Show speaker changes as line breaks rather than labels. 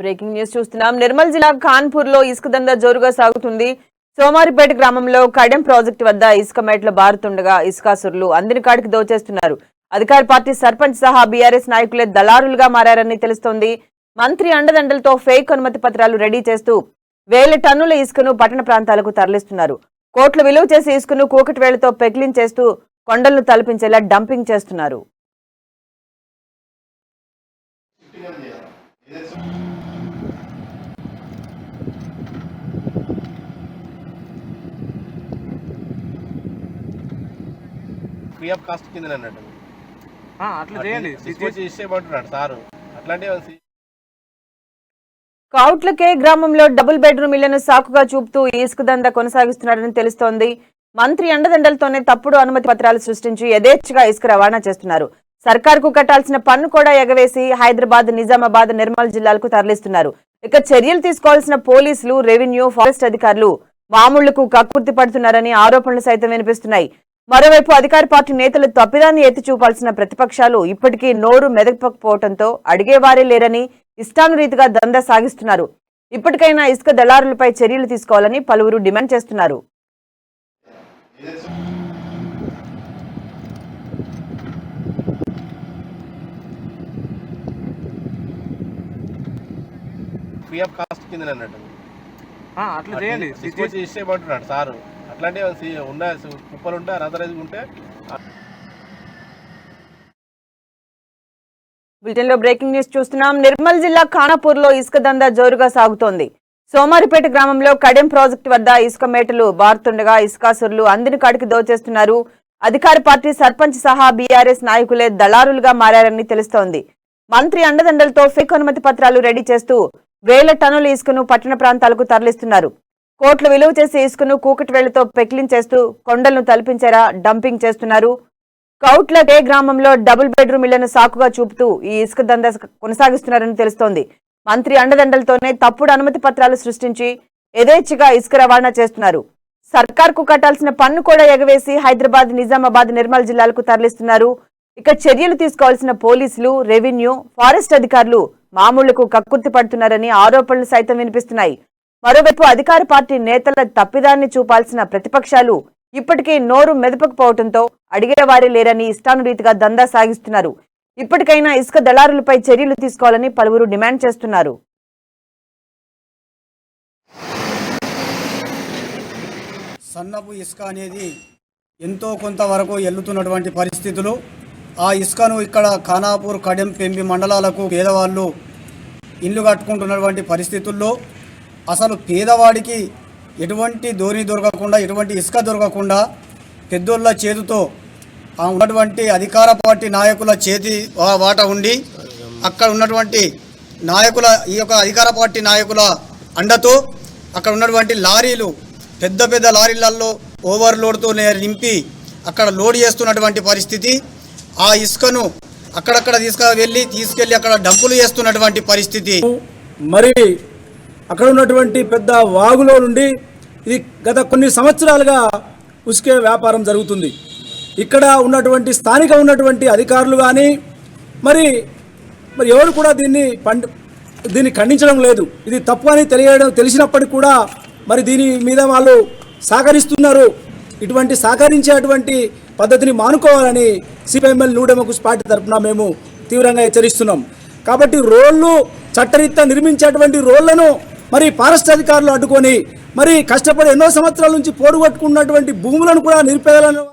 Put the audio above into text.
Breaking news చూస్తున్నాం. నిర్మల్ జిల్లా ఖాన్పూర్ లో ఇసుక దందా జోరుగా సాగుతుంది. సోమారిపేట గ్రామంలో కడెం ప్రాజెక్టు వద్ద ఇసుక మేటలు బారుతుండగా ఇసుకాసురులు అందిన కాడికి దోచేస్తున్నారు. అధికార పార్టీ సర్పంచ్ సహా బీఆర్ఎస్ నాయకులే దళారులుగా మారారని తెలుస్తోంది. మంత్రి అండదండలతో ఫేక్ అనుమతి పత్రాలు రెడీ చేస్తూ 1000 టన్నుల ఇసుకను పట్టణ ప్రాంతాలకు తరలిస్తున్నారు. కోట్లు విలువ చేసే ఇసుకను కూకటి వేళ్లతో పెకిలించేస్తూ కొండలను తలపించేలా డంపింగ్ చేస్తున్నారు.
ఫ్రీ ఆఫ్ కాస్ట్ కింద అన్నట్టు
అట్లా చేయండి
ఇచ్చేయమంటున్నాడు సారు. అట్లాంటివి
కౌట్లకే గ్రామంలో డబుల్ బెడ్రూమ్ ఇళ్లను సాకుగా చూపుతూ ఇసుక దందా కొనసాగిస్తున్నారని తెలుస్తోంది. మంత్రి అండదండలతోనే తప్పుడు అనుమతి పత్రాలు సృష్టించి యథేచ్ఛగా ఇసుక రవాణా చేస్తున్నారు. సర్కార్కు కట్టాల్సిన పన్ను కూడా ఎగవేసి హైదరాబాద్, నిజామాబాద్, నిర్మల్ జిల్లాలకు తరలిస్తున్నారు. ఇక చర్యలు తీసుకోవాల్సిన పోలీసులు, రెవెన్యూ, ఫారెస్ట్ అధికారులు మామూళ్లకు కక్కుర్తి పడుతున్నారని ఆరోపణలు సైతం వినిపిస్తున్నాయి. మరోవైపు అధికార పార్టీ నేతలు తప్పిదాన్ని ఎత్తి చూపాల్సిన ప్రతిపక్షాలు ఇప్పటికీ నోరు మెదపకపోవడంతో అడిగేవారే లేరని ఇష్టానురీతిగా దందా సాగిస్తున్నారు. ఇప్పటికైనా ఇసుక దళారులపై చర్యలు తీసుకోవాలని పలువురు డిమాండ్ చేస్తున్నారు.
ఫ్రీ ఆఫ్ కాస్ట్ కింద అన్నట్టు
అట్లా చేయండి
ఇచ్చేయమంటున్నాడు సారు. అట్లాంటివి ఉన్నాయి కుప్పలు ఉంటే అనాథరైజ్ ఉంటే.
బులెటిన్ లో బ్రేకింగ్ న్యూస్ చూస్తున్నాం. నిర్మల్ జిల్లా ఖానాపూర్ లో ఇసుక దందా జోరుగా సాగుతోంది. సోమారిపేట గ్రామంలో కడెం ప్రాజెక్టు వద్ద ఇసుక మేటలు బారుతుండగా ఇసుకాసురులు అందిన కాడికి దోచేస్తున్నారు. అధికార పార్టీ సర్పంచ్ సహా బీఆర్ఎస్ నాయకులే దళారులుగా మారారని తెలుస్తోంది. మంత్రి అండదండలతో ఫేక్ అనుమతి పత్రాలు రెడీ చేస్తూ 1000 టన్నుల ఇసుకను పట్టణ ప్రాంతాలకు తరలిస్తున్నారు. కోట్లు విలువ చేసే ఇసుకను కూకటి వేళ్లతో పెకిలించేస్తూ కొండలను తలపించేలా డంపింగ్ చేస్తున్నారు. కౌట్లకే గ్రామంలో డబుల్ బెడ్రూమ్ ఇళ్లను సాకుగా చూపుతూ ఈ ఇసుక దందా కొనసాగిస్తున్నారని తెలుస్తోంది. మంత్రి అండదండలతోనే తప్పుడు అనుమతి పత్రాలు సృష్టించి యథేచ్ఛగా ఇసుక రవాణా చేస్తున్నారు. సర్కార్కు కట్టాల్సిన పన్ను కూడా ఎగవేసి హైదరాబాద్, నిజామాబాద్, నిర్మల్ జిల్లాలకు తరలిస్తున్నారు. ఇక చర్యలు తీసుకోవాల్సిన పోలీసులు, రెవెన్యూ, ఫారెస్ట్ అధికారులు మామూళ్లకు కక్కుర్తి పడుతున్నారని ఆరోపణలు సైతం వినిపిస్తున్నాయి. మరోవైపు అధికార పార్టీ నేతల తప్పిదాన్ని చూపాల్సిన ప్రతిపక్షాలు ఇప్పటికీ నోరు మెదపకపోవడంతో అడిగేవారే లేరని ఇష్టానురీతిగా దందా సాగిస్తున్నారు. ఇప్పటికైనా ఇసుక దళారులపై చర్యలు తీసుకోవాలని పలువురు డిమాండ్ చేస్తున్నారు.
సన్నపు ఇసుక అనేది ఎంతో కొంతవరకు ఎల్లుతున్నటువంటి పరిస్థితులు. ఆ ఇసుకను ఇక్కడ ఖానాపూర్, కడెం, పెంబి మండలాలకు పేదవాళ్ళు ఇల్లు కట్టుకుంటున్నటువంటి పరిస్థితుల్లో అసలు పేదవాడికి ఎటువంటి ధోని దొరకకుండా, ఎటువంటి ఇసుక దొరకకుండా పెద్దోళ్ళ చేతితో ఉన్నటువంటి అధికార పార్టీ నాయకుల చేతి వాట ఉండి అక్కడ ఉన్నటువంటి నాయకుల, ఈ యొక్క అధికార పార్టీ నాయకుల అండతో అక్కడ ఉన్నటువంటి లారీలు, పెద్ద పెద్ద లారీలలో ఓవర్లోడ్తో నింపి అక్కడ లోడ్ చేస్తున్నటువంటి పరిస్థితి. ఆ ఇసుకను అక్కడక్కడ తీసుకెళ్ళి అక్కడ డంపులు చేస్తున్నటువంటి పరిస్థితి.
మరి అక్కడ ఉన్నటువంటి పెద్ద వాగులో నుండి ఇది గత కొన్ని సంవత్సరాలుగా ఉసుకే వ్యాపారం జరుగుతుంది. ఇక్కడ ఉన్నటువంటి స్థానిక ఉన్నటువంటి అధికారులు కానీ మరి ఎవరు కూడా దీన్ని ఖండించడం లేదు. ఇది తప్పు అని తెలిసినప్పటికీ కూడా మరి దీని మీద వాళ్ళు సహకరిస్తున్నారు. ఇటువంటి సహకరించేటువంటి పద్ధతిని మానుకోవాలని సిపిఎంఎల్ న్యూ డెమోక్రసీ పార్టీ తరఫున మేము తీవ్రంగా హెచ్చరిస్తున్నాం. కాబట్టి రోళ్లు చట్టరీత్యా నిర్మించేటువంటి రోళ్లను మరి ఫారెస్ట్ అధికారులు అడ్డుకొని మరి కష్టపడి ఎన్నో సంవత్సరాల నుంచి పోరుగొట్టుకున్నటువంటి భూములను కూడా నిరుపేదలను